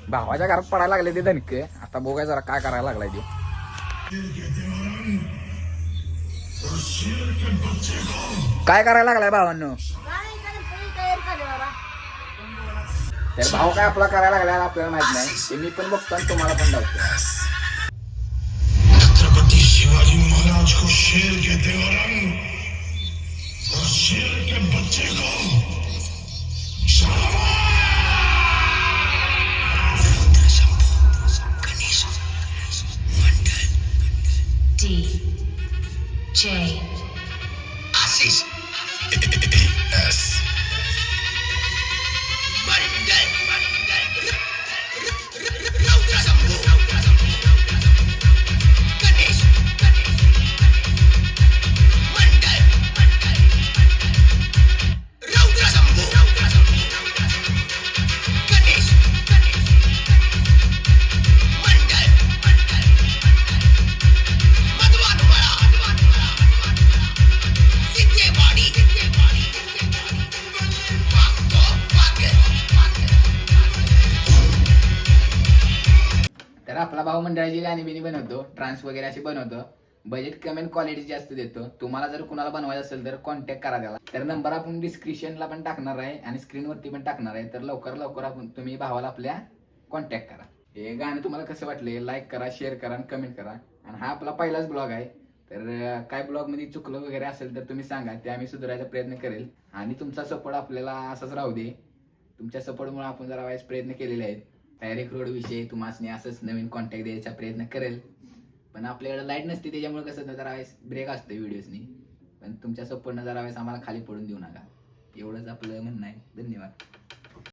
भावाच्या घरात पडायला लागले ते दणके. आता बघूया जरा काय करायला लागलाय ते. काय करायला लागलाय भावांनो? तर भाऊ काय आपला करायला लागला आपल्याला माहित नाही. ते मी पण बघतो आणि तुम्हाला पण दाखवतो. छत्रपति शिवाजी महाराज को शेर कहते हो रंग, और शेर के बच्चे को DJ आशीष तर आपला भाऊ मंडळाची गाणी बिनी बनवतो, ट्रान्स वगैरे अशी बनवतो. बजेट कमी आणि क्वालिटी जास्त देतो. तुम्हाला जर कुणाला बनवायचं असेल तर कॉन्टॅक्ट करा त्याला. तर नंबर आपण डिस्क्रिप्शनला पण टाकणार आहे आणि स्क्रीनवरती पण टाकणार आहे. तर लवकर आपण तुम्ही भावाला आपल्या कॉन्टॅक्ट करा. हे गाणं तुम्हाला कसं वाटले लाईक करा, शेअर करा आणि कमेंट करा. आणि हा आपला पहिलाच ब्लॉग आहे. तर काय ब्लॉग मध्ये चुकलं वगैरे असेल तर तुम्ही सांगा, ते आम्ही सुधारायचा प्रयत्न करेल. आणि तुमचा सपोर्ट आपल्याला असाच राहू दे. तुमच्या सपोर्टमुळे आपण जरा वाईस प्रयत्न केलेले आहेत. डायरेक्ट रोड विषयी तुम्हाला असंच नवीन कॉन्टॅक्ट द्यायचा प्रयत्न करेल. पण आपल्याकडे लाईट नसते, त्याच्यामुळे कसं जरा वेळेस ब्रेक असतो व्हिडिओजनी. पण तुमच्या सपोर्टनं जरा वेळेस आम्हाला खाली पडून देऊ नका. एवढंच आपलं म्हणणं आहे. धन्यवाद.